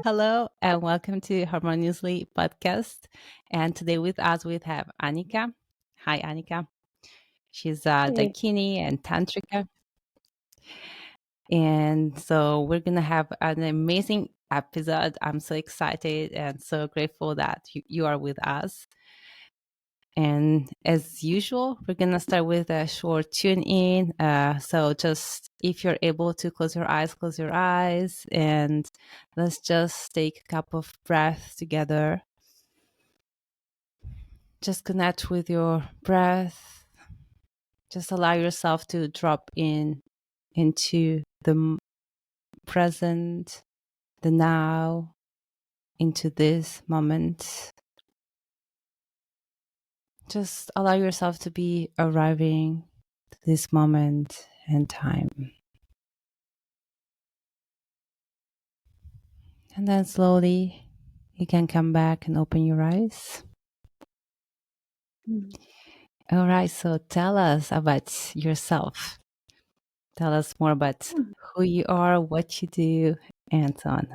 Hello and welcome to Harmoniously podcast. And today with us we have Anika. Hi, Anika. She's Hey. Daikini and Tantrika. And so we're going to have an amazing episode. I'm so excited and so grateful that you are with us. And as usual, we're going to start with a short tune in. So just if you're able to close your eyes, and let's just take a cup of breath together. Just connect with your breath. Just allow yourself to drop into the present, the now, into this moment. Just allow yourself to be arriving to this moment and time. And then slowly you can come back and open your eyes. All right, so tell us about yourself. Tell us more about who you are, what you do, and so on.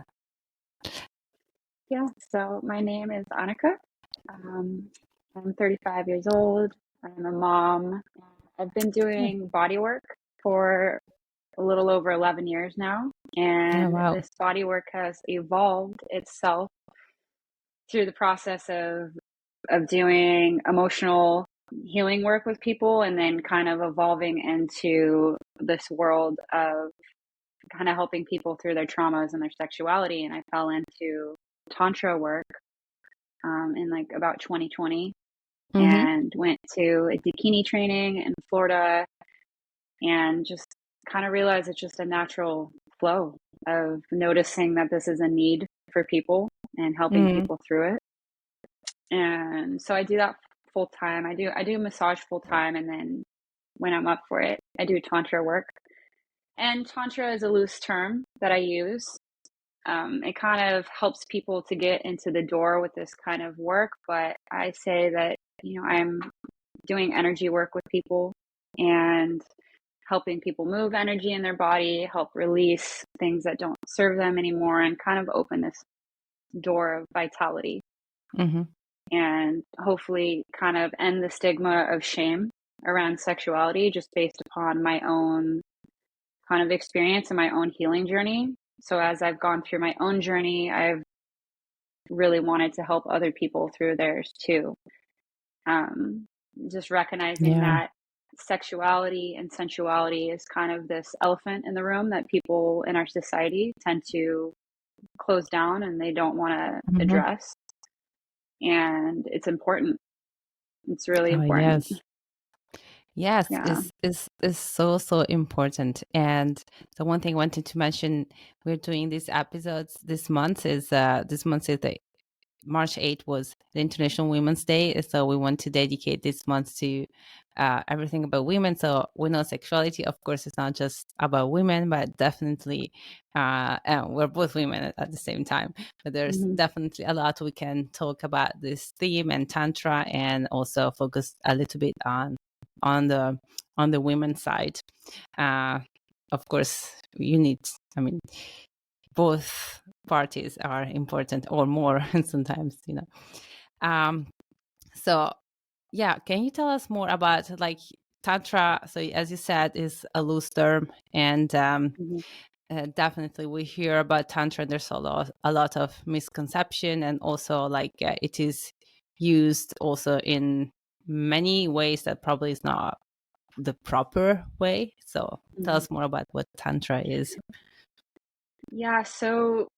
Yeah, so my name is Anika. I'm 35 years old. I'm a mom. I've been doing body work for a little over 11 years now. And wow. this body work has evolved itself through the process of doing emotional healing work with people and then kind of evolving into this world of kind of helping people through their traumas and their sexuality. And I fell into Tantra work in like about 2020 and went to a Daikini training in Florida and just kind of realized it's just a natural flow of noticing that this is a need for people and helping people through it. And so I do that full time. I do massage full time, and then when I'm up for it, I do Tantra work. And Tantra is a loose term that I use. It kind of helps people to get into the door with this kind of work, but I say that, I'm doing energy work with people and helping people move energy in their body, help release things that don't serve them anymore, and kind of open this door of vitality. And hopefully kind of end the stigma of shame around sexuality just based upon my own kind of experience and my own healing journey. So as I've gone through my own journey, I've really wanted to help other people through theirs too. Just recognizing that sexuality and sensuality is kind of this elephant in the room that people in our society tend to close down and they don't want to address. And it's important. It's really important. Yes, is so important. And the one thing I wanted to mention, we're doing these episodes this month is the March 8th was the International Women's Day. So we want to dedicate this month to everything about women. So we know sexuality, of course, is not just about women, but definitely we're both women at the same time. But there's definitely a lot we can talk about this theme and Tantra, and also focus a little bit on the women's side. Of course, both parties are important, or more sometimes, so yeah, can you tell us more about like Tantra? So as you said, is a loose term, and definitely we hear about Tantra. There's a lot of misconception, and also like it is used also in many ways that probably is not the proper way. So tell us more about what Tantra is. Yeah, so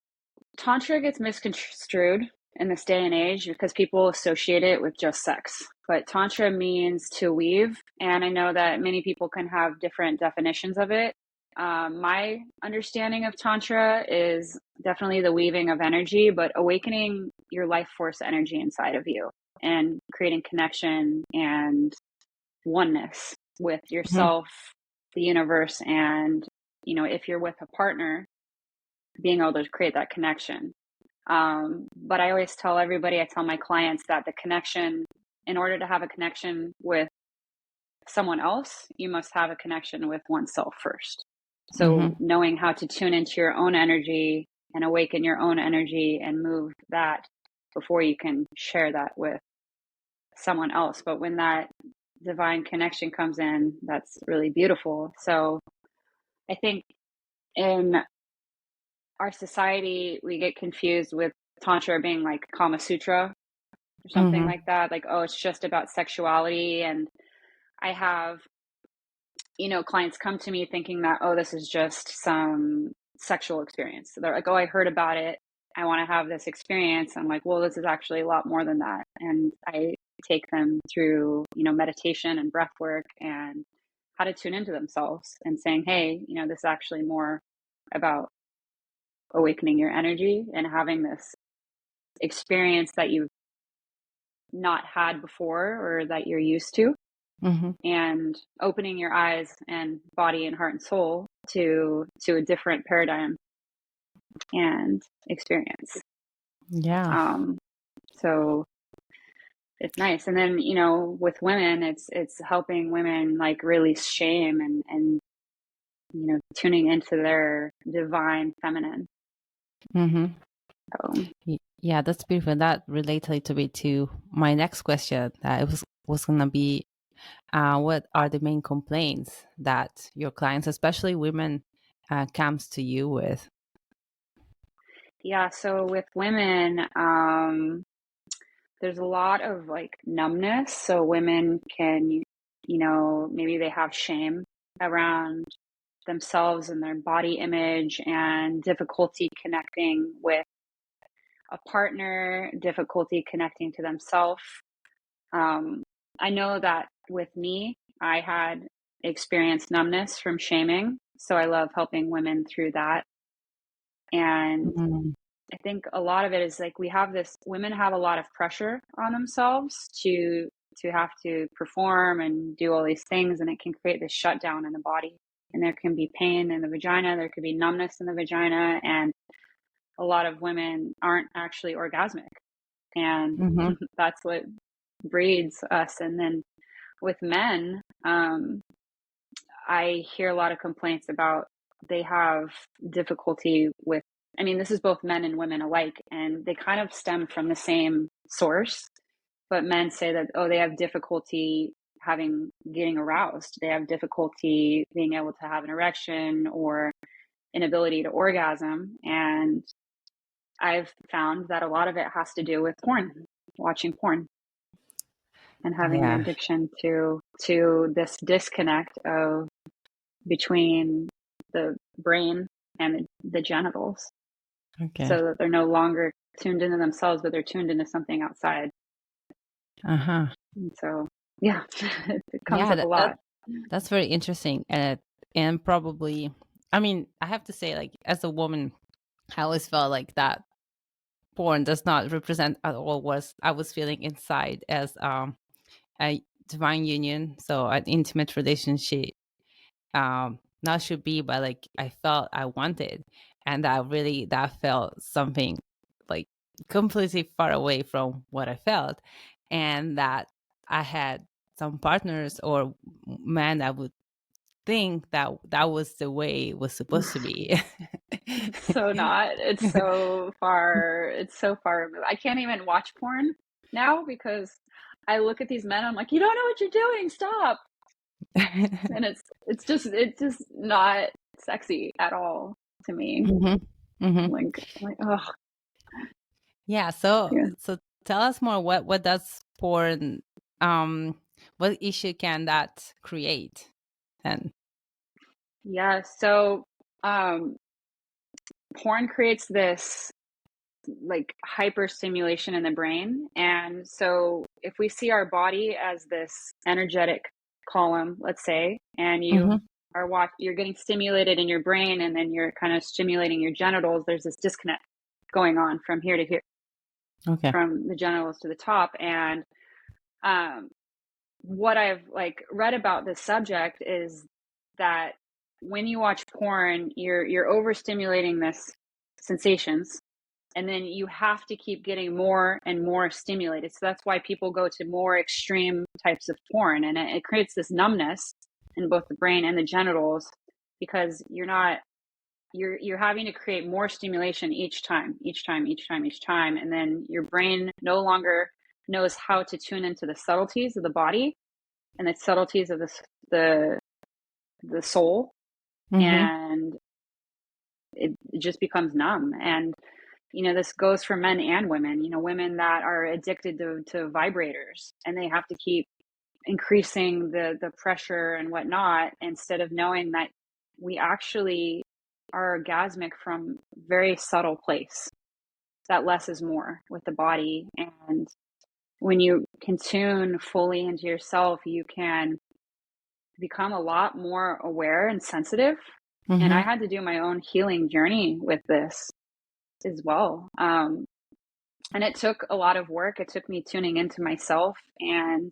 Tantra gets misconstrued in this day and age because people associate it with just sex. But Tantra means to weave, and I know that many people can have different definitions of it. My understanding of Tantra is definitely the weaving of energy, but awakening your life force energy inside of you and creating connection and oneness with yourself, the universe, and, if you're with a partner, being able to create that connection. But I always tell everybody, I tell my clients that the connection, in order to have a connection with someone else, you must have a connection with oneself first. So knowing how to tune into your own energy and awaken your own energy and move that before you can share that with someone else. But when that divine connection comes in, that's really beautiful. So I think in our society, we get confused with Tantra being like Kama Sutra or something Mm-hmm. like that. Like, oh, it's just about sexuality. And I have, clients come to me thinking that, oh, this is just some sexual experience. So they're like, oh, I heard about it. I want to have this experience. I'm like, well, this is actually a lot more than that. And I take them through, meditation and breath work and how to tune into themselves and saying, hey, this is actually more about awakening your energy and having this experience that you've not had before or that you're used to, Mm-hmm. and opening your eyes and body and heart and soul to a different paradigm and experience. Yeah. So it's nice. And then, with women, it's helping women like release shame and tuning into their divine feminine. Mm-hmm. So Yeah, that's beautiful. That relates a little bit to my next question. That it was gonna be, what are the main complaints that your clients, especially women, comes to you with? yeah, so with women, there's a lot of like numbness. So women can, maybe they have shame around themselves and their body image and difficulty connecting with a partner, difficulty connecting to themselves. I know that with me, I had experienced numbness from shaming. So I love helping women through that. And Mm-hmm. I think a lot of it is like women have a lot of pressure on themselves to have to perform and do all these things, and it can create this shutdown in the body. And there can be pain in the vagina, there could be numbness in the vagina, and a lot of women aren't actually orgasmic. And Mm-hmm. that's what breeds us. And then with men, I hear a lot of complaints about they have difficulty with, I mean, this is both men and women alike, and they kind of stem from the same source. But men say that, oh, they have difficulty getting aroused. They have difficulty being able to have an erection or inability to orgasm. And I've found that a lot of it has to do with porn, watching porn and having an Yeah. addiction to this disconnect of between the brain and the genitals, Okay. so that they're no longer tuned into themselves, but they're tuned into something outside. Uh-huh. And so, yeah, it comes Yeah, up a lot. that's very interesting. And probably, I mean, I have to say, like, as a woman, I always felt like that porn does not represent at all what I was feeling inside as a divine union, so an intimate relationship. Not should be, but like I felt I wanted, and that felt something like completely far away from what I felt, and that I had some partners or men that would think that that was the way it was supposed to be. It's so not. It's so far removed. I can't even watch porn now because I look at these men, I'm like, you don't know what you're doing, stop. And it's just not sexy at all to me. Hmm. Hmm. I'm like, oh, Yeah. So yeah. tell us more. What does porn? What issue can that create? And Yeah. So, um, porn creates this like hyper stimulation in the brain. And so if we see our body as this energetic column, let's say, and hmm. you're getting stimulated in your brain and then you're kind of stimulating your genitals, there's this disconnect going on from here to here, Okay. from the genitals to the top. And um, what I've like read about this subject is that when you watch porn, you're overstimulating this sensations, and then you have to keep getting more and more stimulated. So that's why people go to more extreme types of porn, and it creates this numbness in both the brain and the genitals because you're not you're having to create more stimulation each time. And then your brain no longer knows how to tune into the subtleties of the body and the subtleties of the soul. And it just becomes numb. And this goes for men and women. Women that are addicted to vibrators, and they have to keep increasing the pressure and whatnot, instead of knowing that we actually are orgasmic from very subtle place, that less is more with the body. And when you can tune fully into yourself, you can become a lot more aware and sensitive. And I had to do my own healing journey with this as well. And it took a lot of work. It took me tuning into myself, and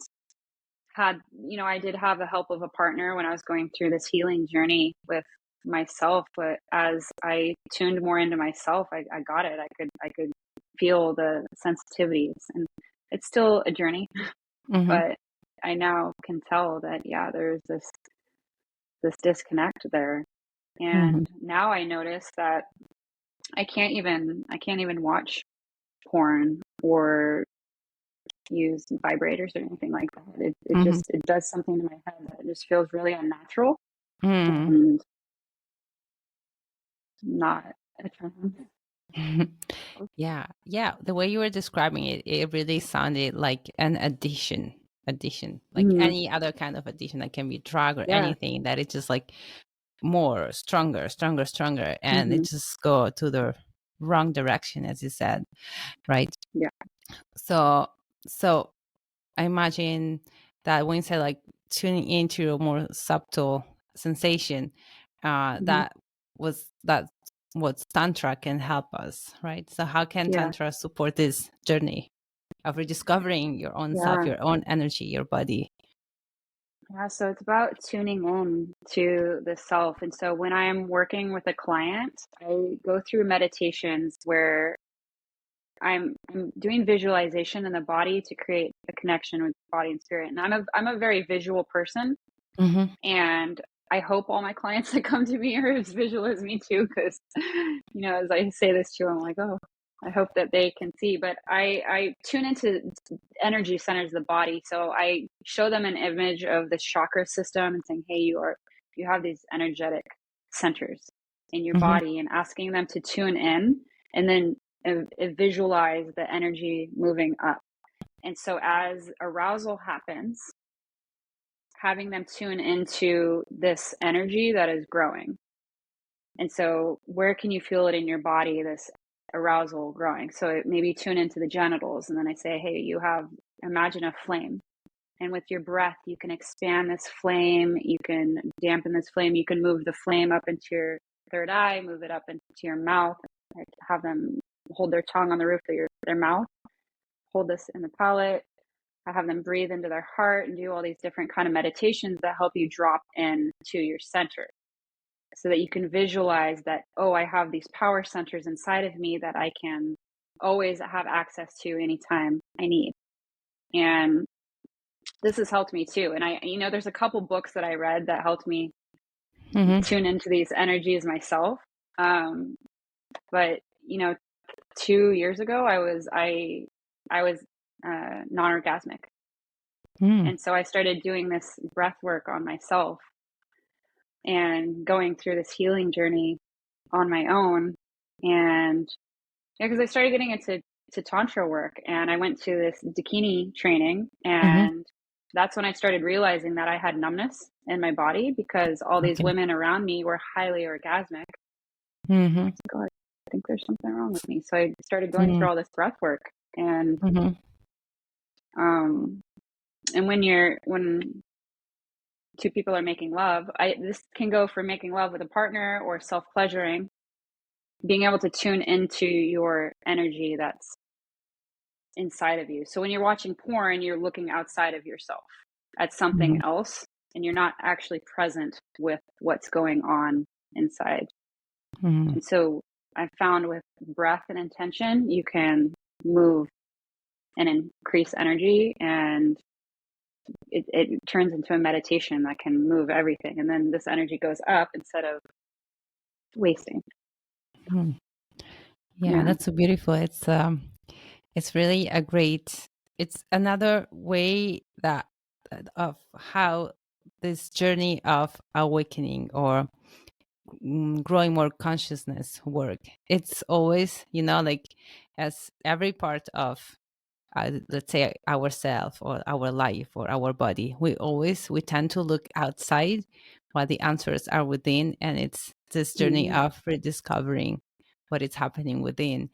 I did have the help of a partner when I was going through this healing journey with myself. But as I tuned more into myself, I got it. I could feel the sensitivities, and it's still a journey, but I now can tell that, yeah, there's this disconnect there. And now I notice that I can't even watch porn or use vibrators or anything like that. It does something to my head that just feels really unnatural and not a turn. Yeah. The way you were describing it, it really sounded like an addiction, like any other kind of addiction that can be drug or anything, that it's just like more stronger, and it just go to the wrong direction, as you said, right? Yeah. So I imagine that when you say like tuning into a more subtle sensation, that's what Tantra can help us, right? So how can Tantra support this journey of rediscovering your own self, your own energy, your body? Yeah, so it's about tuning in to the self. And so when I am working with a client, I go through meditations where I'm doing visualization in the body to create a connection with body and spirit. And I'm a very visual person. And I hope all my clients that come to me are as visual as me too, because as I say this to them, I'm like, oh, I hope that they can see. But I tune into energy centers of the body. So I show them an image of the chakra system and saying, hey, you have these energetic centers in your body, and asking them to tune in, and then visualize the energy moving up. And so as arousal happens, having them tune into this energy that is growing. And so where can you feel it in your body, this arousal growing? So maybe tune into the genitals, and then I say, hey, imagine a flame. And with your breath, you can expand this flame, you can dampen this flame, you can move the flame up into your third eye, move it up into your mouth, have them hold their tongue on the roof of their mouth, hold this in the palate. I have them breathe into their heart and do all these different kind of meditations that help you drop in to your center, so that you can visualize that, oh, I have these power centers inside of me that I can always have access to anytime I need. And this has helped me too. And there's a couple books that I read that helped me tune into these energies myself. But 2 years ago, I was non-orgasmic. And so I started doing this breath work on myself and going through this healing journey on my own. And because I started getting into Tantra work, and I went to this Daikini training, and that's when I started realizing that I had numbness in my body, because all these women around me were highly orgasmic. I was like, oh, I think there's something wrong with me. So I started going through all this breath work, and and when two people are making love, this can go for making love with a partner or self-pleasuring, being able to tune into your energy that's inside of you. So when you're watching porn, you're looking outside of yourself at something else, and you're not actually present with what's going on inside. And so I found with breath and intention, you can move and increase energy, and it turns into a meditation that can move everything. And then this energy goes up instead of wasting. Hmm. Yeah, Yeah. that's so beautiful. It's really a great, it's another way that of how this journey of awakening or growing more consciousness work. It's always, like, as every part of let's say ourself or our life or our body, we tend to look outside while the answers are within, and it's this journey Mm-hmm. of rediscovering what is happening within.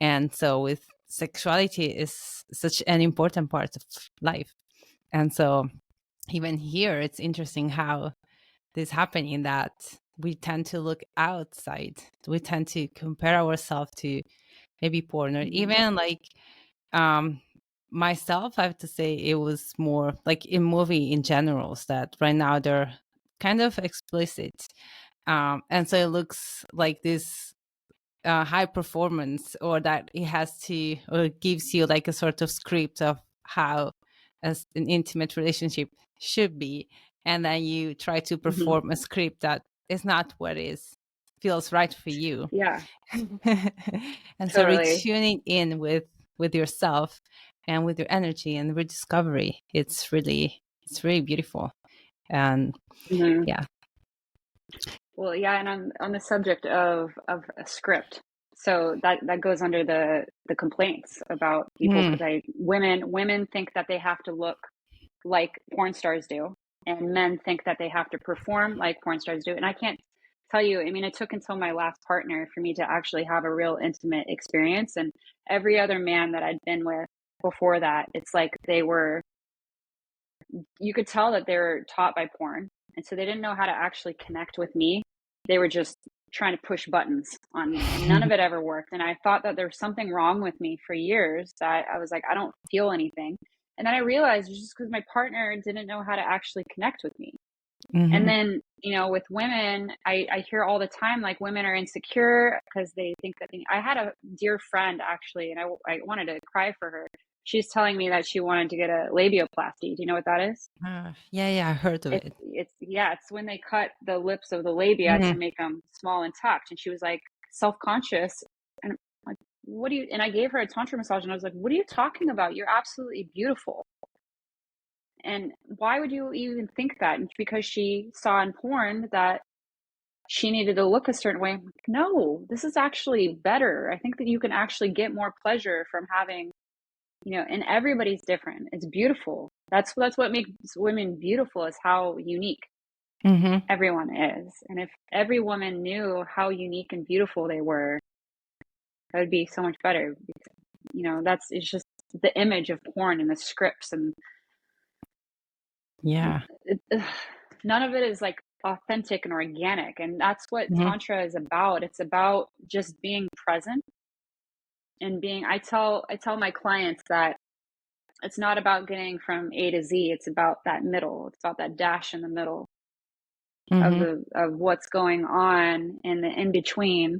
And so with sexuality is such an important part of life. And so even here it's interesting how this happening, that we tend to look outside, we tend to compare ourselves to maybe porn, or Mm-hmm. even like um myself, I have to say it was more like in movie in generals that right now they're kind of explicit, and so it looks like this high performance, or that it has to, or gives you like a sort of script of how as an intimate relationship should be, and then you try to Mm-hmm. perform a script that is not what is feels right for you. Yeah, And so totally. retuning in with yourself and with your energy and rediscovery, it's really beautiful. And Mm-hmm. yeah. Well, yeah, and on the subject of a script, so that goes under the complaints about people, Mm, because I women think that they have to look like porn stars do, and men think that they have to perform like porn stars do. And I can't tell you, I mean, it took until my last partner for me to actually have a real intimate experience. And every other man that I'd been with before that, it's like you could tell that they were taught by porn. And so they didn't know how to actually connect with me. They were just trying to push buttons on me, and none of it ever worked. And I thought that there was something wrong with me for years, that I was like, I don't feel anything. And then I realized it's just because my partner didn't know how to actually connect with me. And mhm, then, with women, I hear all the time, like, women are insecure because they think that I had a dear friend actually, and I wanted to cry for her. She's telling me that she wanted to get a labioplasty. Do you know what that is? yeah, yeah, I heard of it. It's when they cut the lips of the labia to Mhm, make them small and tucked. And she was like self-conscious. And I'm like, what do you, and I gave her a tantra massage, and I was like, what are you talking about? You're absolutely beautiful. And why would you even think that? And because she saw in porn that she needed to look a certain way. I'm like, no, this is actually better. I think that you can actually get more pleasure from having, and everybody's different. It's beautiful. That's what makes women beautiful, is how unique mhm, everyone is. And if every woman knew how unique and beautiful they were, that would be so much better. It's just the image of porn and the scripts, and yeah, none of it is like authentic and organic. And that's what mhm, tantra is about. It's about just being present and being, I tell my clients that it's not about getting from A to Z. It's about that middle. It's about that dash in the middle of mhm, of what's going on in the in between,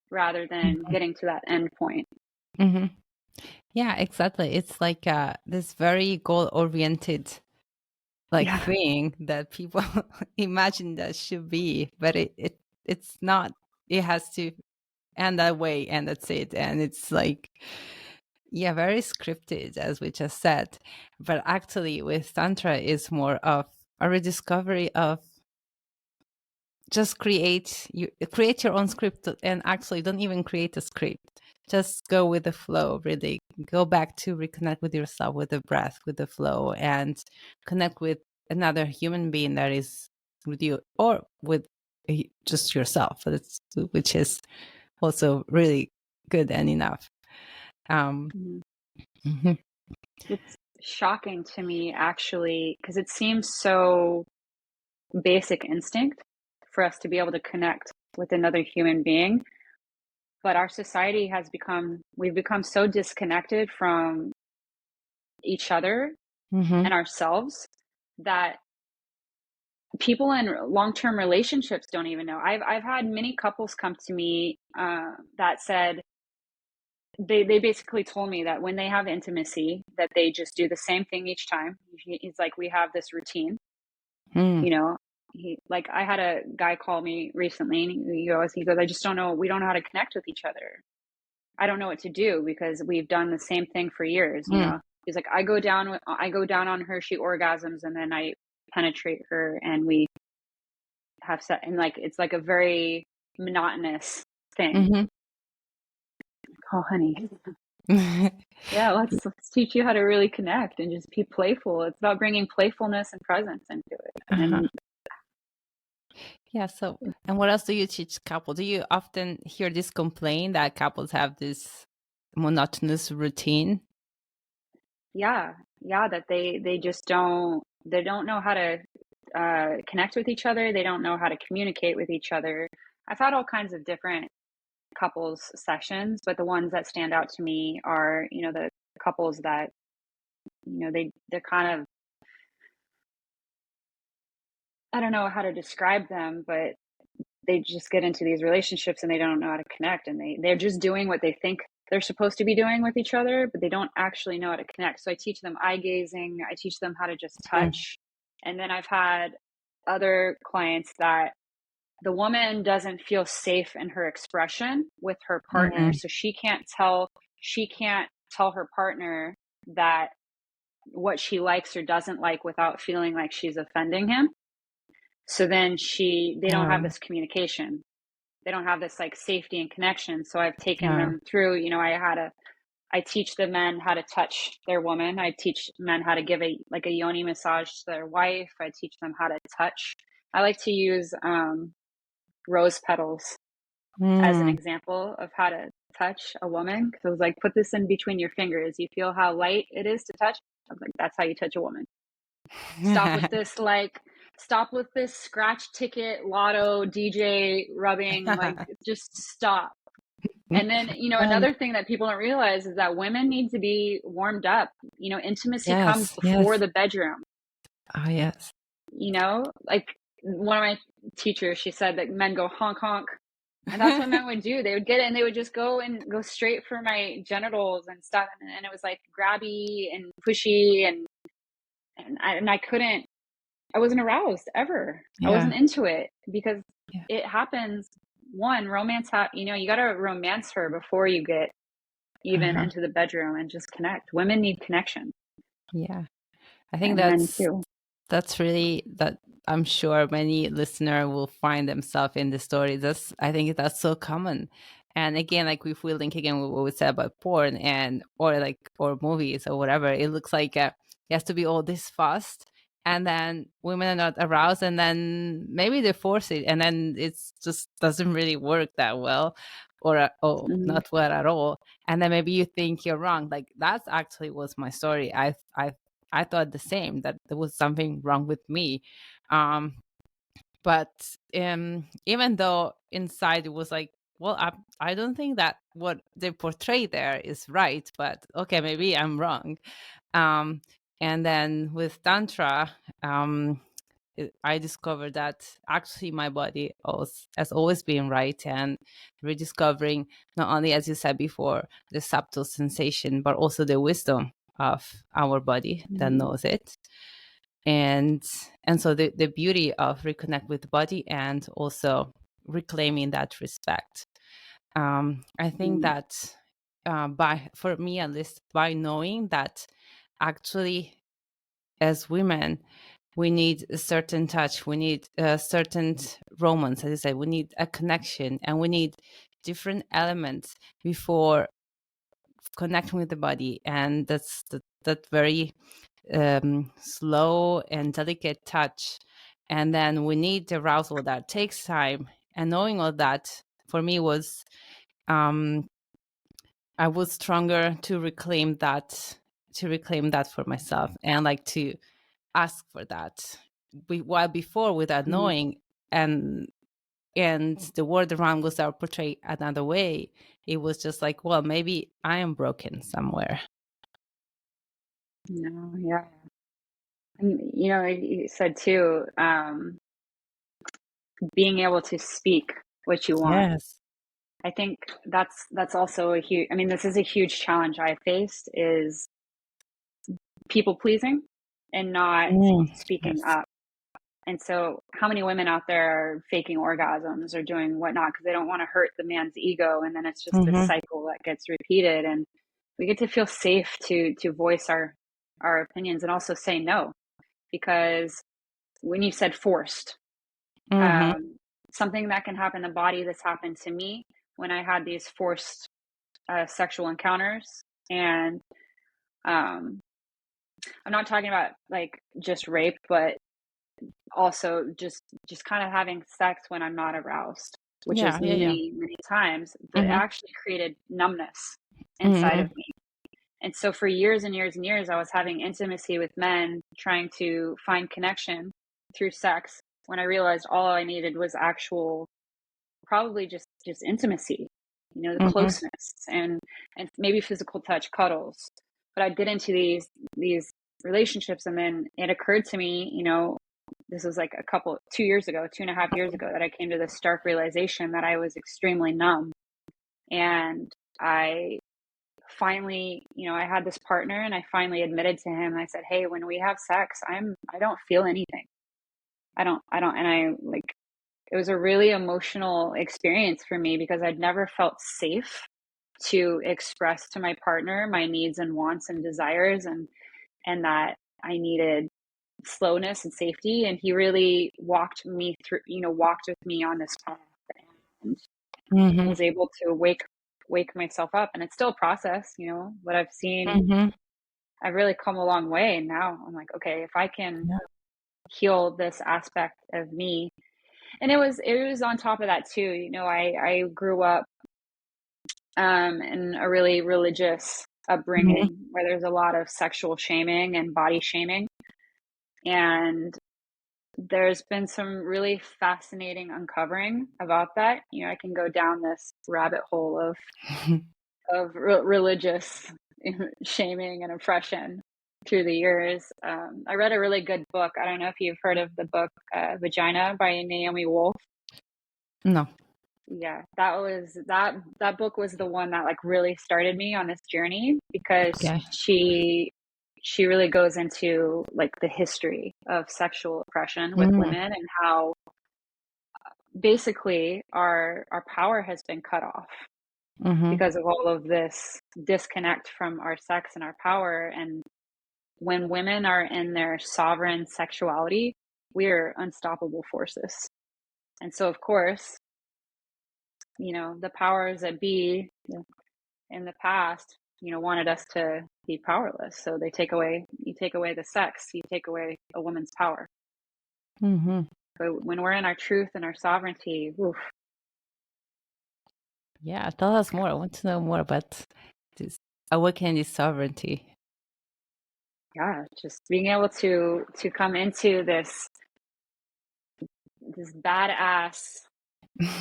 rather than mhm, getting to that end point. mhm. Yeah, exactly. It's like this very goal oriented like Yeah. thing that people imagine that should be, but it's not. It has to end that way, and that's it. And it's like, yeah, very scripted, as we just said. But actually, with Tantra, is more of a rediscovery of just create your own script, and actually don't even create a script. Just go with the flow, really. Go back to reconnect with yourself, with the breath, with the flow, and connect with another human being that is with you, or with just yourself. Which is also really good and enough. um Mhm. mhm, It's shocking to me, actually, because it seems so basic instinct for us to be able to connect with another human being. But our society we've become so disconnected from each other mhm, and ourselves, that people in long-term relationships don't even know. I've had many couples come to me that said, they basically told me that when they have intimacy, that they just do the same thing each time. It's like, we have this routine, mm, you know, like, I had a guy call me recently, and he goes, I just don't know, we don't know how to connect with each other. I don't know what to do because we've done the same thing for years, you Mm. know. He's like, I go down on her, she orgasms, and then I penetrate her, and we have sex, and like it's like a very monotonous thing. Mm-hmm. Oh, honey. Yeah, let's teach you how to really connect and just be playful. It's about bringing playfulness and presence into it. Uh-huh. And Yeah. So, and what else do you teach couples? Do you often hear this complaint that couples have this monotonous routine? yeah, that they just don't know how to connect with each other. They don't know how to communicate with each other. I've had all kinds of different couples sessions, but the ones that stand out to me are, you know, the couples that, you know, they're kind of, I don't know how to describe them, but they just get into these relationships and they don't know how to connect, and they're just doing what they think they're supposed to be doing with each other, but they don't actually know how to connect. So I teach them eye gazing, I teach them how to just Mm. touch. And then I've had other clients that the woman doesn't feel safe in her expression with her partner, Mm. so she can't tell her partner that what she likes or doesn't like without feeling like she's offending him. So then they don't have Oh, this communication, they don't have this like safety and connection. So I've taken oh. them through, you know, I teach the men how to touch their woman. I teach men how to give a yoni massage to their wife. I teach them how to touch. I like to use rose petals as an Mm. example of how to touch a woman. Because I was like, put this in between your fingers. You feel how light it is to touch? I was like, that's how you touch a woman. Stop with this, like, stop with this scratch ticket lotto DJ rubbing. Like, just stop. And then, you know, Um, another thing that people don't realize is that women need to be warmed up. You know, intimacy comes yes, before yes. the bedroom. Oh, yes. You know, like one of my teachers, she said that men go honk honk. And that's what men would do. They would get it and they would just go straight for my genitals and stuff. And it was like grabby and pushy, and I couldn't, I wasn't aroused ever. I Yeah, wasn't into it because yeah, it happens. One, you know, you got to romance her before you get even uh-huh. into the bedroom and just connect. Women need connection, Yeah. I think and men too. that's really that I'm sure many listener will find themselves in the story. I think that's so common. And again, like if we link again with what we said about porn and or movies or whatever, it looks like it has to be all this fast, and then women are not aroused, and then maybe they force it, and then it's just doesn't really work that well, or Mm-hmm. not well at all. And then maybe you think you're wrong. Like that's actually was my story. I thought the same, that there was something wrong with me. Um, but even though inside it was like, well, I don't think that what they portray there is right, but okay, maybe I'm wrong. Um, and then with Tantra, I discovered that actually my body has always been right, and rediscovering not only, as you said before, the subtle sensation, but also the wisdom of our body that Mm-hmm. knows it. And so the beauty of reconnect with the body and also reclaiming that respect. I think that for me at least, by knowing that actually as women we need a certain touch, we need a certain romance, as I said, we need a connection, and we need different elements before connecting with the body. And that very slow and delicate touch. And then we need the arousal that takes time. And knowing all that for me was, I was stronger to reclaim that for myself, and like to ask for that. While before, without Mm-hmm. knowing, and the world around was portrayed another way, it was just like, well, maybe I am broken somewhere. No, yeah. And, you know, you said too, being able to speak what you want. Yes. I think that's also a huge, I mean, this is a huge challenge I faced, is people pleasing and not Mm, speaking yes. up. And so how many women out there are faking orgasms or doing whatnot because they don't want to hurt the man's ego, and then it's just this cycle that gets repeated. And we get to feel safe to voice our opinions and also say no, because when you said forced, something that can happen in the body, this happened to me when I had these forced sexual encounters. And I'm not talking about like just rape, but also just kind of having sex when I'm not aroused, which is many times, that actually created numbness inside of me. And so for years and years and years, I was having intimacy with men, trying to find connection through sex, when I realized all I needed was actual, probably just intimacy, you know, the closeness and maybe physical touch, cuddles. But I'd get into these relationships, and then it occurred to me, you know, this was like 2.5 years ago, that I came to this stark realization that I was extremely numb. And I finally, you know, I had this partner, and I finally admitted to him, I said, hey, when we have sex, I don't feel anything. I don't, and I like, it was a really emotional experience for me, because I'd never felt safe to express to my partner my needs and wants and desires, and that I needed slowness and safety. And he really walked with me on this path, and was able to wake myself up. And it's still a process, you know, but I've seen, I've really come a long way. And now I'm like, okay, if I can heal this aspect of me. And it was on top of that too, you know, I grew up in a really religious upbringing, where there's a lot of sexual shaming and body shaming. And there's been some really fascinating uncovering about that. You know, I can go down this rabbit hole of religious shaming and oppression through the years. I read a really good book. I don't know if you've heard of the book Vagina by Naomi Wolf. No. Yeah, that book was the one that like really started me on this journey, because she really goes into like the history of sexual oppression with women, and how basically our power has been cut off because of all of this disconnect from our sex and our power. And when women are in their sovereign sexuality, we're unstoppable forces. And so, of course, you know, the powers that be in the past, you know, wanted us to be powerless. So you take away the sex, you take away a woman's power. But when we're in our truth and our sovereignty, oof. Yeah, tell us more. I want to know more about this awakening this sovereignty. Yeah, just being able to come into this badass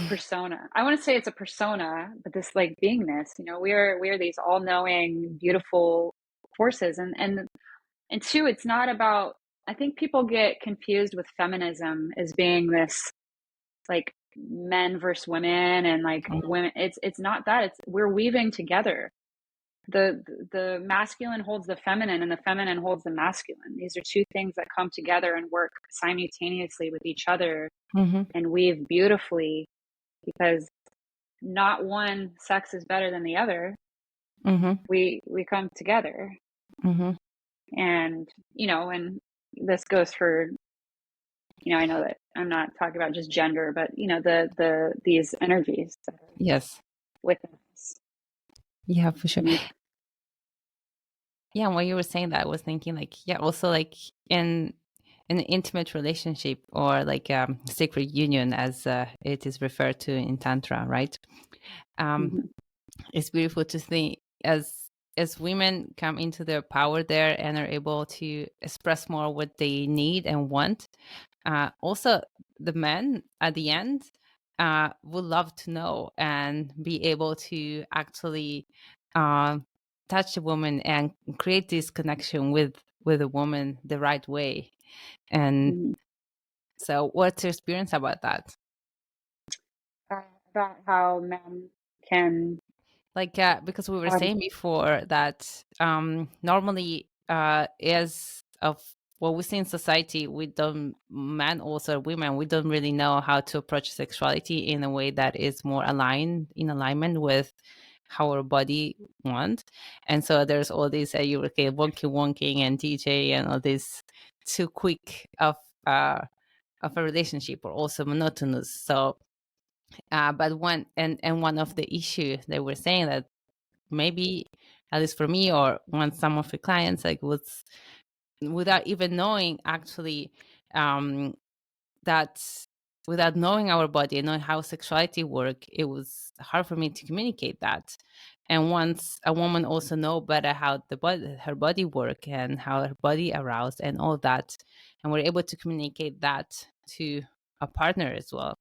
persona. I want to say it's a persona, but this like beingness, you know, we are these all-knowing, beautiful forces. And two, it's not about, I think people get confused with feminism as being this like men versus women, and like women. It's not that. It's, we're weaving together. The masculine holds the feminine, and the feminine holds the masculine. These are two things that come together and work simultaneously with each other, and weave beautifully, because not one sex is better than the other. We come together. And, you know, and this goes for, you know, I know that I'm not talking about just gender, but, you know, these energies. Yes. Within us. Yeah, for sure. Yeah, when you were saying that, I was thinking like, yeah, also like in an intimate relationship, or like sacred union, as it is referred to in Tantra, right? It's beautiful to think as women come into their power there and are able to express more what they need and want. Also, the men at the end would love to know and be able to actually touch a woman and create this connection with a woman the right way. And so, what's your experience about that? About how men can, like because we were saying before that normally as of what we see in society, we don't, men also women, we don't really know how to approach sexuality in a way that is more in alignment with how our body wants. And so there's all these okay, wonking and DJ and all this too quick of a relationship, or also monotonous. So but one of the issue they were saying that maybe, at least for me, or one some of the clients, like, was without even knowing actually, um that without knowing our body and knowing how sexuality work, it was hard for me to communicate that. And once a woman also know better how her body work and how her body aroused and all that, and we're able to communicate that to a partner as well,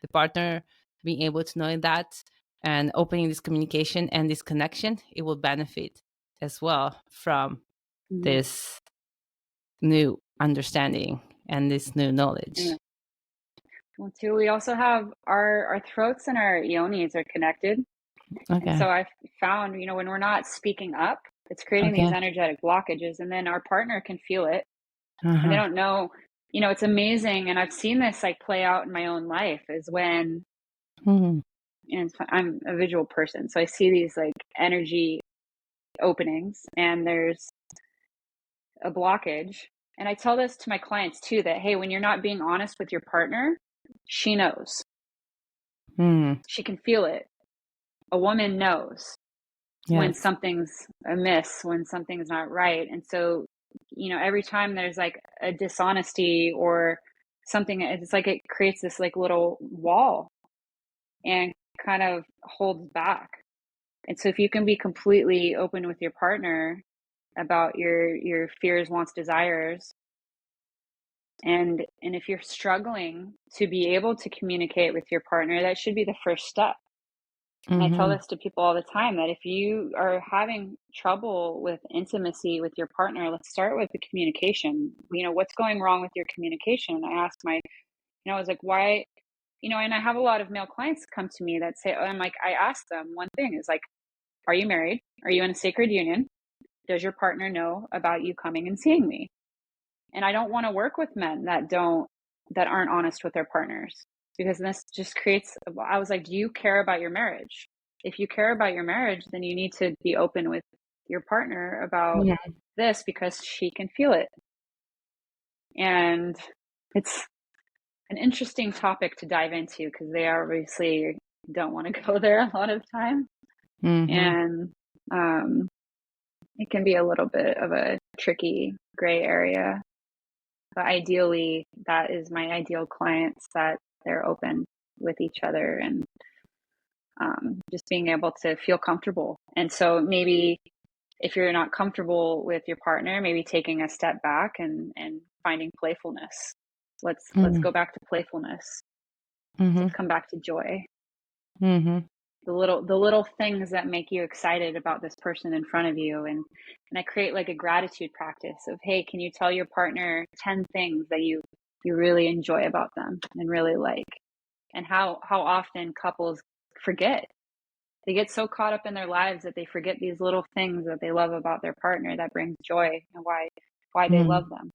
the partner being able to know that and opening this communication and this connection, it will benefit as well from Mm-hmm. this new understanding and this new knowledge. Yeah. Well, too, we also have our throats and our yonis are connected. And Okay. so I've found, when we're not speaking up, it's creating these Okay. energetic blockages, and then our partner can feel it and they Uh-huh. don't know. It's amazing. And I've seen this like play out in my own life is when, Mhm. I'm a visual person. So I see these like energy openings and there's a blockage. And I tell this to my clients too, that, hey, when you're not being honest with your partner, she knows. Mm. She can feel it. A woman knows when Yes. something's amiss, when something's not right. And so, every time there's like a dishonesty or something, it's like it creates this like little wall and kind of holds back. And so if you can be completely open with your partner about your fears, wants, desires, and if you're struggling to be able to communicate with your partner, that should be the first step. And I tell Mhm. this to people all the time, that if you are having trouble with intimacy with your partner, let's start with the communication. What's going wrong with your communication? I asked I was like, why, and I have a lot of male clients come to me that say, oh, I'm like, I asked them one thing is like, are you married? Are you in a sacred union? Does your partner know about you coming and seeing me? And I don't want to work with men that aren't honest with their partners, because this just creates, I was like, do you care about your marriage? If you care about your marriage, then you need to be open with your partner about Yeah. this, because she can feel it. And it's an interesting topic to dive into, because they obviously don't want to go there a lot of time. Mhm. And it can be a little bit of a tricky gray area. But ideally, that is my ideal clients, that they're open with each other and just being able to feel comfortable. And so maybe if you're not comfortable with your partner, maybe taking a step back and finding playfulness. Let's Mhm. go back to playfulness. Mhm. Let's come back to joy. Mhm. The little things that make you excited about this person in front of you. And I create like a gratitude practice of, hey, can you tell your partner 10 things that you really enjoy about them and really like? And how often couples forget. They get so caught up in their lives that they forget these little things that they love about their partner that brings joy, and why they Mhm. love them.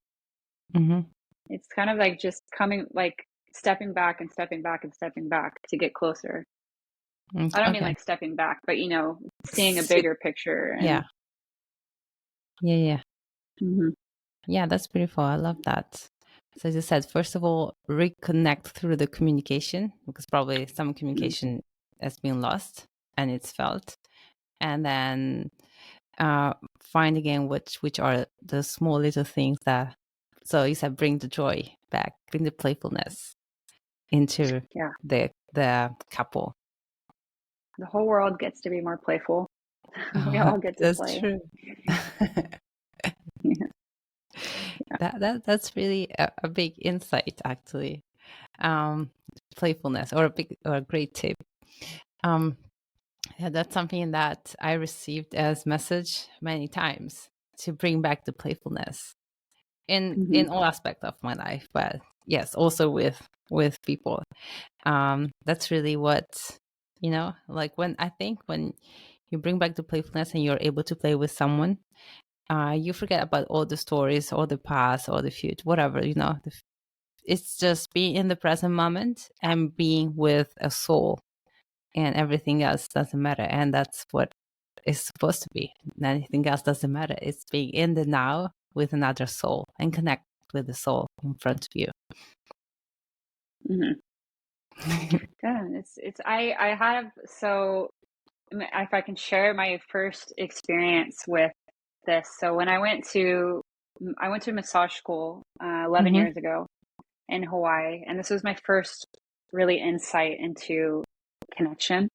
Mhm. It's kind of like just coming, like stepping back and stepping back and stepping back to get closer. I don't mean Okay. like stepping back, but seeing a Sit. bigger picture. Yeah. And Yeah. Yeah. Mhm. Yeah. That's beautiful. I love that. So as you said, first of all, reconnect through the communication, because probably some communication has been lost and it's felt, and then find again which are the small little things that. So you said bring the joy back, bring the playfulness into Yeah, the couple. the whole world gets to be more playful. We Oh, all get to that's play. true. That's really a big insight, actually. Um, Playfulness, or a big or a great tip. Um, yeah, that's something that I received as message many times, to bring back the playfulness Mhm. in all aspects of my life, but yes, also with people. That's really what, like, when I think when you bring back the playfulness and you're able to play with someone, you forget about all the stories, or the past, or the future, whatever, it's just being in the present moment and being with a soul, and everything else doesn't matter. And that's what it's supposed to be. Anything else doesn't matter. It's being in the now with another soul and connect with the soul in front of you. Yeah, I have, so if I can share my first experience with this. So when I went to massage school 11 years ago in Hawaii, and this was my first really insight into connection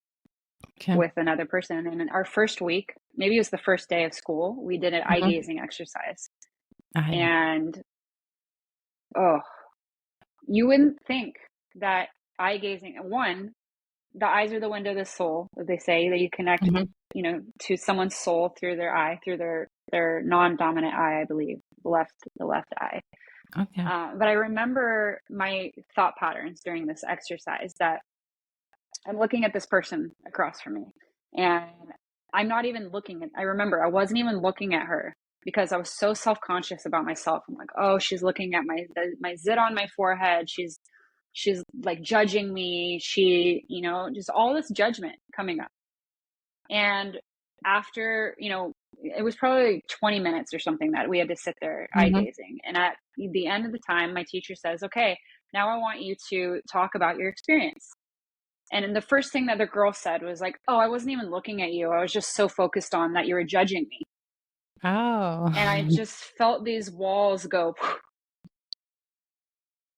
with another person. And in our first week, maybe it was the first day of school, we did an eye gazing exercise. And you wouldn't think that eye gazing, one, the eyes are the window of the soul, as they say, that you connect, to someone's soul through their eye, through their non-dominant eye, I believe, the left eye. Okay. But I remember my thought patterns during this exercise, that I'm looking at this person across from me, and I'm not even looking at, I remember I wasn't even looking at her because I was so self-conscious about myself. I'm like, oh, she's looking at my zit on my forehead. She's like judging me. She, just all this judgment coming up. And after, it was probably 20 minutes or something that we had to sit there eye gazing. And at the end of the time, my teacher says, okay, now I want you to talk about your experience. And the first thing that the girl said was like, oh, I wasn't even looking at you. I was just so focused on that you were judging me. Oh. And I just felt these walls go.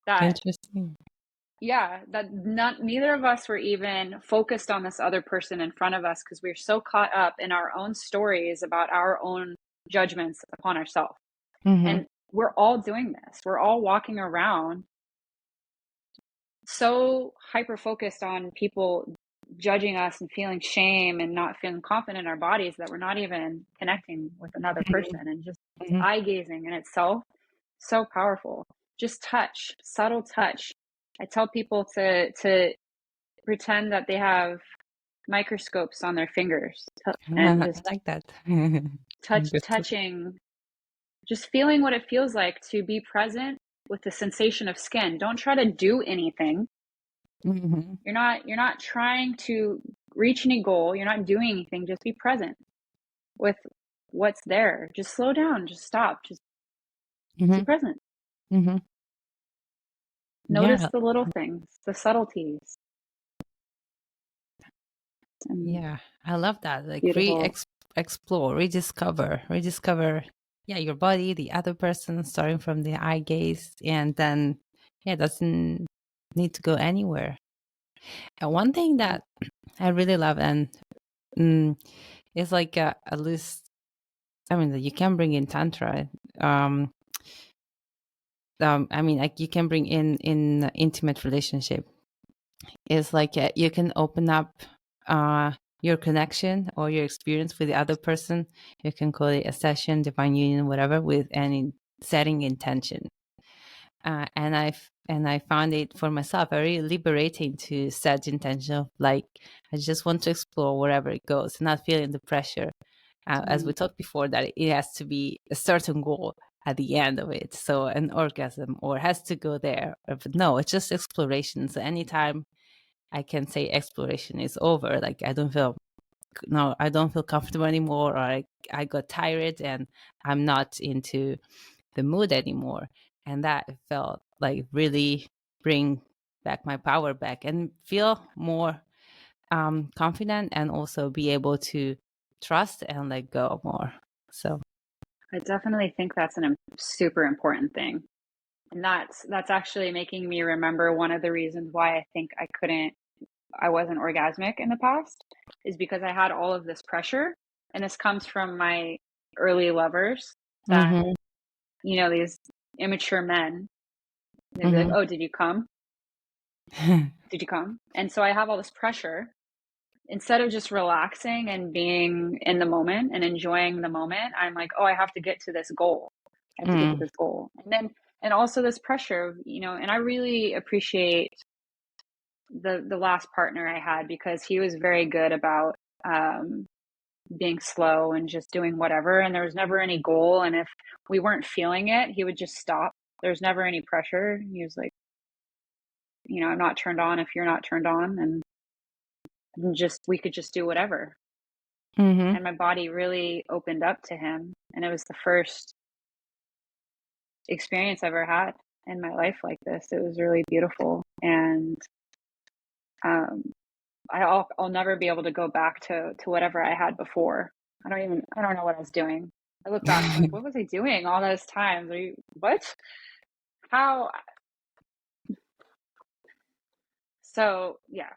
Interesting. Yeah, that neither of us were even focused on this other person in front of us, because we're so caught up in our own stories about our own judgments upon ourselves. And we're all doing this. We're all walking around so hyper focused on people judging us and feeling shame and not feeling confident in our bodies that we're not even connecting with another person. And just eye gazing in itself, so powerful. Just touch, subtle touch. I tell people to pretend that they have microscopes on their fingers and just I like that. touching, just feeling what it feels like to be present with the sensation of skin. Don't try to do anything. You're not trying to reach any goal. You're not doing anything. Just be present with what's there. Just slow down. Just stop. Just be present. Notice the little things, the subtleties. Yeah, I love that. Like Beautiful. explore, rediscover. Yeah, your body, the other person, starting from the eye gaze, and then it doesn't need to go anywhere. And one thing that I really love, and it's like at least, I mean, you can bring in tantra. I mean, like you can bring in intimate relationship. It's like you can open up your connection or your experience with the other person. You can call it a session, divine union, whatever, with any setting intention. And I found it for myself very liberating to set intention of like, I just want to explore wherever it goes, not feeling the pressure. As we talked before, that it has to be a certain goal at the end of it, so an orgasm, or has to go there. But no, it's just exploration. So anytime I can say exploration is over, like I don't feel comfortable anymore, or I got tired and I'm not into the mood anymore. And that felt like really bring back my power back and feel more confident, and also be able to trust and let go more. So I definitely think that's a super important thing. And that's actually making me remember one of the reasons why I think I wasn't orgasmic in the past, is because I had all of this pressure. And this comes from my early lovers that, these immature men, they'd be like, oh, did you come? Did you come? And so I have all this pressure. Instead of just relaxing and being in the moment and enjoying the moment, I'm like, oh, I have to get to this goal. I have to get to this goal. And also this pressure, and I really appreciate the last partner I had, because he was very good about being slow and just doing whatever. And there was never any goal. And if we weren't feeling it, he would just stop. There's never any pressure. He was like, I'm not turned on if you're not turned on. And we could just do whatever. Mm-hmm. And my body really opened up to him. And it was the first experience I ever had in my life like this. It was really beautiful. And I'll never be able to go back to whatever I had before. I don't know what I was doing. I look back, I'm like, what was I doing all those times? What? How? So yeah,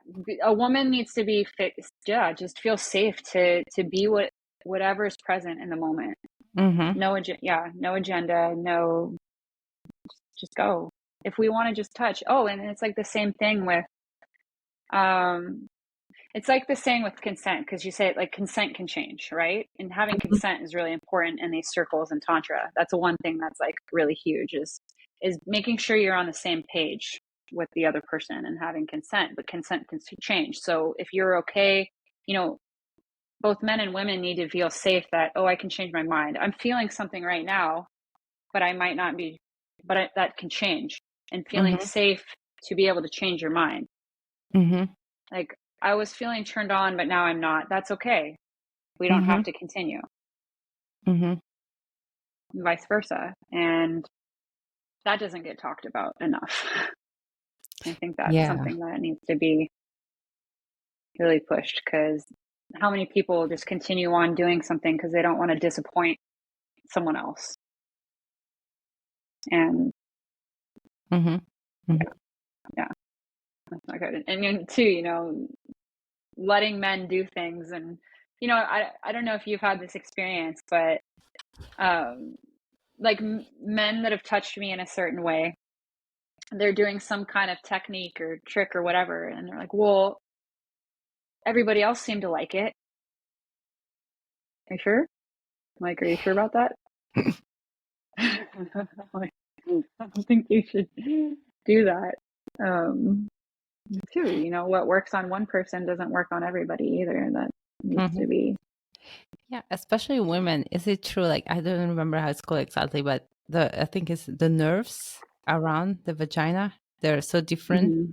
a woman needs to be fixed. Yeah, just feel safe to be whatever is present in the moment. Mm-hmm. No agenda, no, just go. If we want to just touch. Oh, and it's like the same thing with it's like the same with consent, because you say like consent can change, right? And having consent is really important in these circles in Tantra. That's one thing that's like really huge is making sure you're on the same page with the other person and having consent, but consent can change. So if you're okay, both men and women need to feel safe that, oh, I can change my mind. I'm feeling something right now, but I might not be, but that can change. And feeling Mm-hmm. safe to be able to change your mind. Mm-hmm. Like, I was feeling turned on, but now I'm not. That's okay. We don't Mm-hmm. have to continue, Mm-hmm. and vice versa. And that doesn't get talked about enough. I think that's Yeah. something that needs to be really pushed, because how many people just continue on doing something because they don't want to disappoint someone else? And Mm-hmm. Mm-hmm. yeah, that's not good. And then too, letting men do things. And, I don't know if you've had this experience, but like men that have touched me in a certain way, they're doing some kind of technique or trick or whatever, and they're like, well, everybody else seemed to like it. Are you sure? Like, are you sure about that? Like, I don't think you should do that. Too, what works on one person doesn't work on everybody either. That needs Mm-hmm. to be. Yeah, especially women. Is it true? Like, I don't remember how it's called exactly, but I think it's the nerves around the vagina. They're so different. Mm-hmm.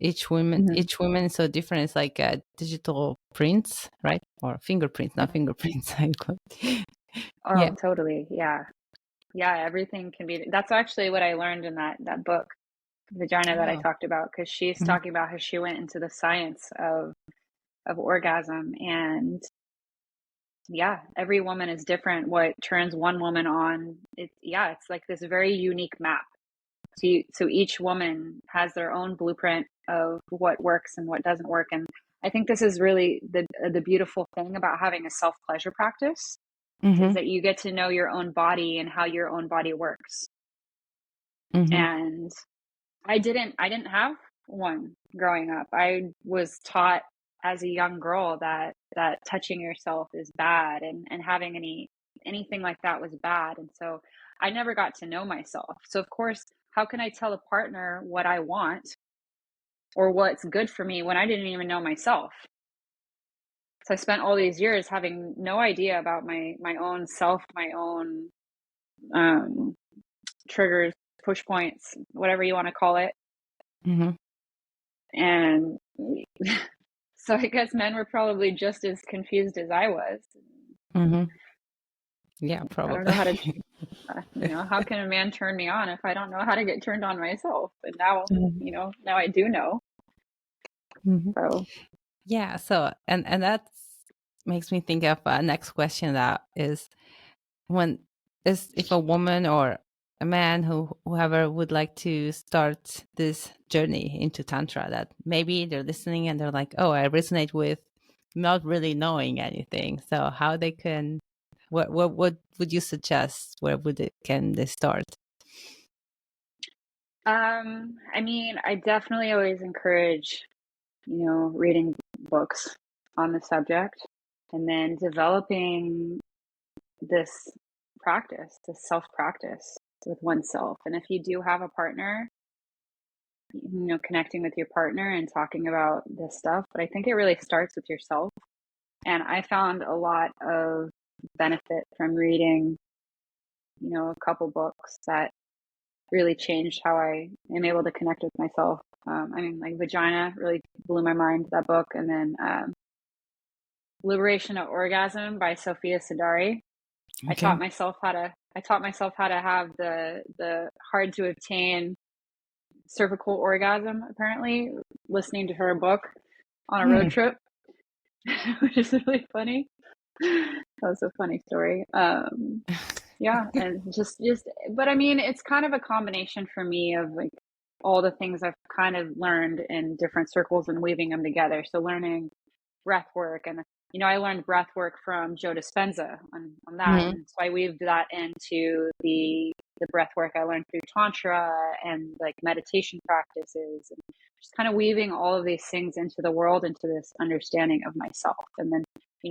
Each Mm-hmm. woman is so different. It's like digital prints, right? Or fingerprints, not fingerprints. I call it. Yeah. Oh, totally. Yeah. Yeah. Everything can be. That's actually what I learned in that book, Vagina, that I Oh. talked about, because she's Mm-hmm. talking about how she went into the science of orgasm. And yeah, every woman is different. What turns one woman on, it's like this very unique map. So each woman has their own blueprint of what works and what doesn't work. And I think this is really the beautiful thing about having a self-pleasure practice, is Mm-hmm. that you get to know your own body and how your own body works. Mm-hmm. And I didn't have one growing up. I was taught as a young girl that touching yourself is bad, and having anything like that was bad. And so I never got to know myself. So of course, how can I tell a partner what I want or what's good for me when I didn't even know myself? So I spent all these years having no idea about my own self, my own triggers, push points, whatever you want to call it. Mm-hmm. And so I guess men were probably just as confused as I was. Mm-hmm. Yeah, I don't probably. know how to, how can a man turn me on if I don't know how to get turned on myself? And now, now I do know. Mm-hmm. So, Yeah. So, and that makes me think of a next question, that is, when is if a woman or a man, whoever would like to start this journey into tantra, that maybe they're listening and they're like, oh, I resonate with not really knowing anything. So how they can, what would you suggest? Where can they start? I mean, I definitely always encourage, reading books on the subject, and then developing this practice, this self practice with oneself. And if you do have a partner, connecting with your partner and talking about this stuff. But I think it really starts with yourself. And I found a lot of benefit from reading, a couple books that really changed how I am able to connect with myself. Like Vagina really blew my mind, that book. And then Liberation of Orgasm by Sophia Sadari. Okay. I taught myself how to have the hard to obtain cervical orgasm, apparently, listening to her book on a road trip, which is really funny. That was a funny story. Yeah, and just but I mean, it's kind of a combination for me of like all the things I've kind of learned in different circles and weaving them together. So learning breath work, and I learned breath work from Joe Dispenza on that, and so I weaved that into the breath work I learned through Tantra and like meditation practices, and just kind of weaving all of these things into the world, into this understanding of myself. And then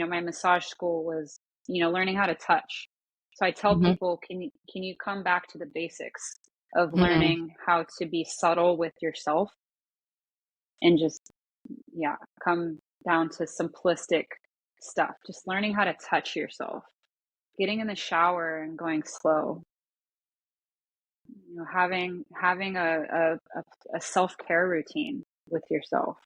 my massage school was learning how to touch. So I tell people, can you come back to the basics of learning how to be subtle with yourself, and just come down to simplistic stuff, just learning how to touch yourself, getting in the shower and going slow, having a self-care routine with yourself,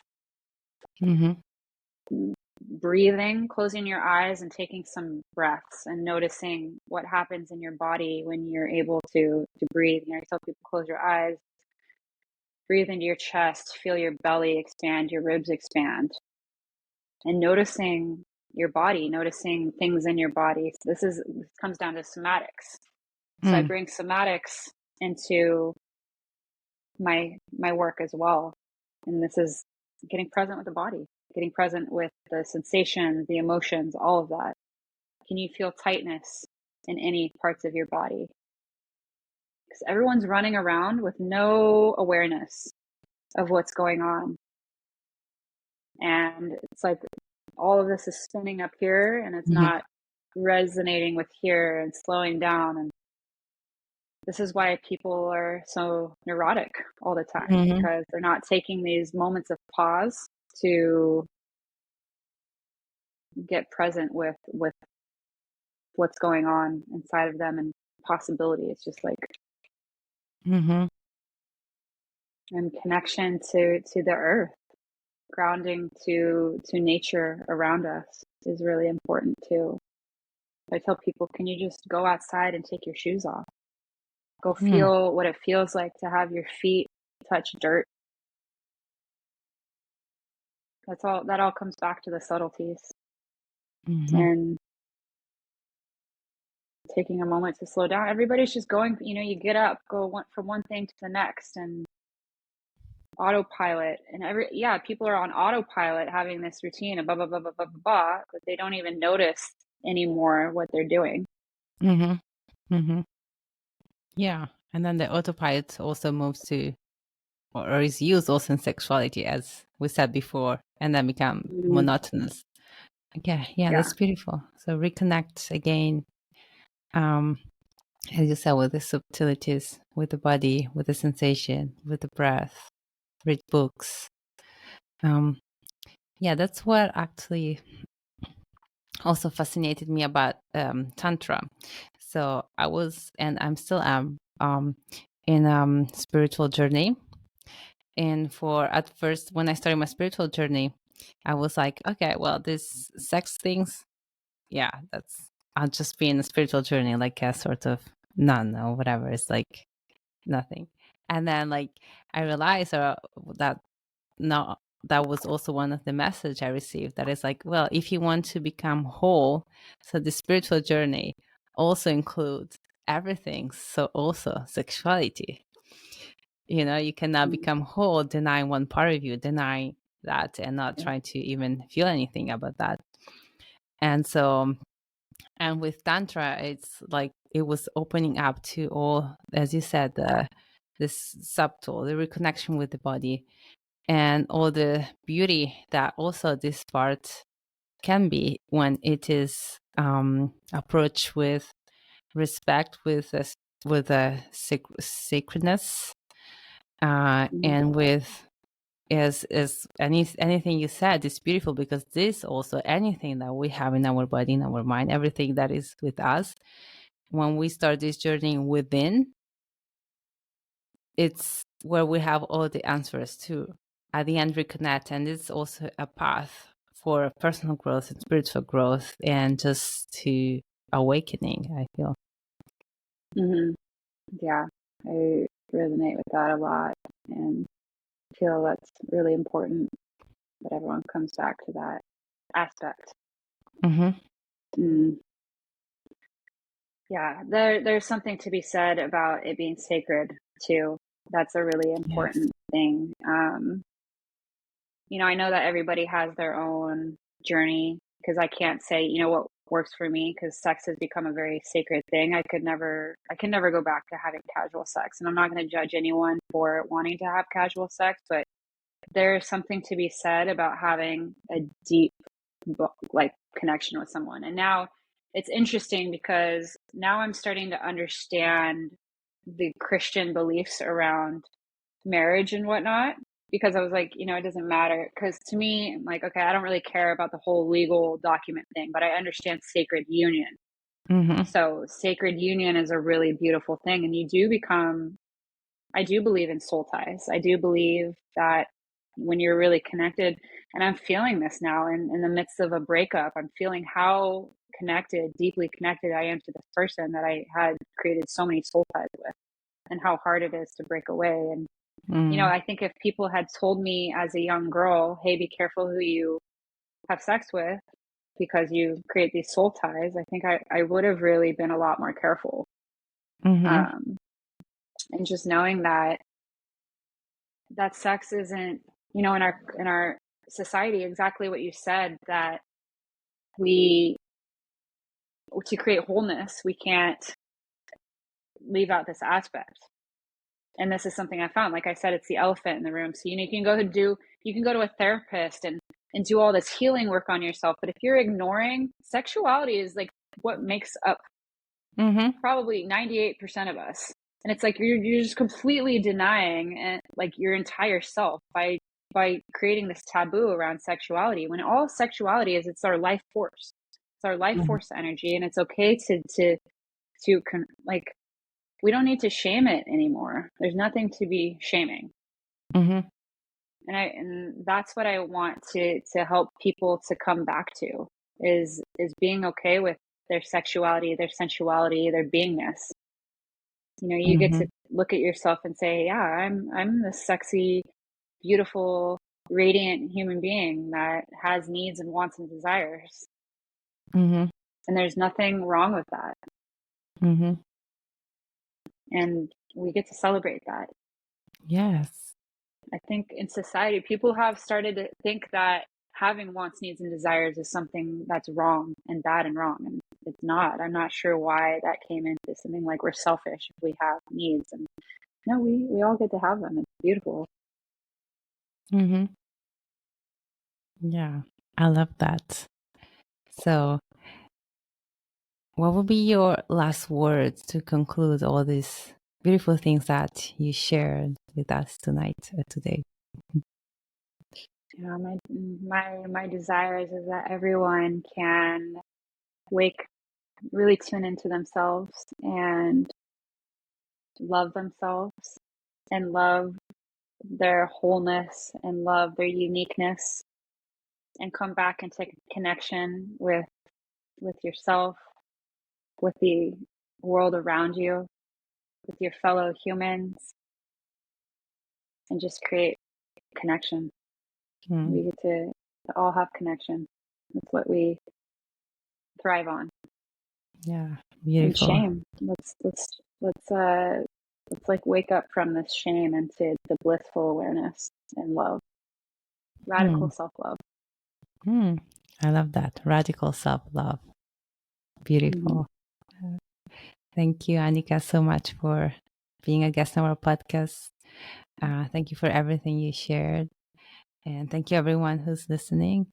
breathing, closing your eyes and taking some breaths and noticing what happens in your body when you're able to breathe. I tell people, close your eyes, breathe into your chest, feel your belly expand, your ribs expand, and noticing your body, noticing things in your body. So this comes down to somatics. So I bring somatics into my work as well. And this is getting present with the body, getting present with the sensations, the emotions, all of that. Can you feel tightness in any parts of your body? Because everyone's running around with no awareness of what's going on. And it's like all of this is spinning up here and it's not resonating with here and slowing down. And this is why people are so neurotic all the time, because they're not taking these moments of pause to get present with what's going on inside of them and possibility. It's just like and connection to the earth, grounding to nature around us is really important too. I tell people, can you just go outside and take your shoes off? Go feel what it feels like to have your feet touch dirt. That all comes back to the subtleties. And taking a moment to slow down. Everybody's just going, you get up, go from one thing to the next, and autopilot. And people are on autopilot having this routine of blah, blah, blah, blah, blah, blah, blah, but they don't even notice anymore what they're doing. Yeah. And then the autopilot also moves to, or is used also in sexuality, as we said before, and then become monotonous. Yeah, that's beautiful. So reconnect again, as you said, with the subtleties, with the body, with the sensation, with the breath, read books. That's what actually also fascinated me about Tantra. So I was, and I'm still am, in spiritual journey. And at first, when I started my spiritual journey, I was like, okay, well, this sex things, I'll just be in a spiritual journey, like a sort of nun or whatever. It's like nothing. And then like I realized that no, that was also one of the message I received, that is like, well, if you want to become whole, so the spiritual journey also includes everything. So also sexuality. You cannot become whole, denying one part of you, denying that, and not trying to even feel anything about that. And so, and with Tantra, it's like it was opening up to all, as you said, this subtle, the reconnection with the body, and all the beauty that also this part can be when it is approached with respect, with a sacredness, and with is anything you said is beautiful, because this also, anything that we have in our body, in our mind, everything that is with us, when we start this journey within, it's where we have all the answers to at the end reconnect. And it's also a path for personal growth and spiritual growth, and just to awakening, I feel. Mm-hmm. Yeah, I resonate with that a lot, and feel that's really important that everyone comes back to that aspect. Yeah, there's something to be said about it being sacred too. That's a really important thing. I know that everybody has their own journey, because I can't say, what works for me, because sex has become a very sacred thing. I can never go back to having casual sex, and I'm not going to judge anyone for wanting to have casual sex, but there's something to be said about having a deep, like, connection with someone. And now it's interesting, because now I'm starting to understand the Christian beliefs around marriage and whatnot, because I was like, it doesn't matter. Because to me, I'm like, okay, I don't really care about the whole legal document thing, but I understand sacred union. So sacred union is a really beautiful thing. And I do believe in soul ties. I do believe that when you're really connected, and I'm feeling this now in the midst of a breakup, I'm feeling how deeply connected I am to this person that I had created so many soul ties with, and how hard it is to break away. And, I think if people had told me as a young girl, hey, be careful who you have sex with, because you create these soul ties, I think I would have really been a lot more careful. And just knowing that sex isn't, in our society, exactly what you said, that to create wholeness, we can't leave out this aspect. And this is something I found. Like I said, it's the elephant in the room. So, you can go to a therapist and do all this healing work on yourself. But if you're ignoring, sexuality is like what makes up probably 98% of us. And it's like you're just completely denying, and like, your entire self by creating this taboo around sexuality, when all sexuality is, it's our life force. It's our life force energy, and it's okay to like, we don't need to shame it anymore. There's nothing to be shaming. And that's what I want to help people to come back to, is being okay with their sexuality, their sensuality, their beingness. You get to look at yourself and say, yeah, I'm this sexy, beautiful, radiant human being that has needs and wants and desires. And there's nothing wrong with that. And we get to celebrate that. Yes. I think in society, people have started to think that having wants, needs, and desires is something that's wrong and bad and wrong. And it's not. I'm not sure why that came into something like we're selfish if we have needs. And no, we all get to have them. It's beautiful. Yeah, I love that. So, what would be your last words to conclude all these beautiful things that you shared with us today? My desires is that everyone can really tune into themselves and love themselves, and love their wholeness, and love their uniqueness, and come back and take connection with yourself, with the world around you, with your fellow humans, and just create connection. We get to all have connection. That's what we thrive on. Yeah, beautiful. And shame. Let's like wake up from this shame into the blissful awareness and love. Radical self-love. I love that. Radical self-love. Beautiful. Thank you, Anika, so much for being a guest on our podcast. Thank you for everything you shared. And thank you, everyone who's listening.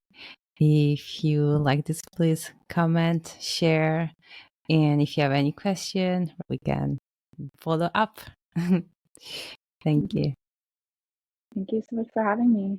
If you like this, please comment, share. And if you have any question, we can follow up. Thank you. Thank you so much for having me.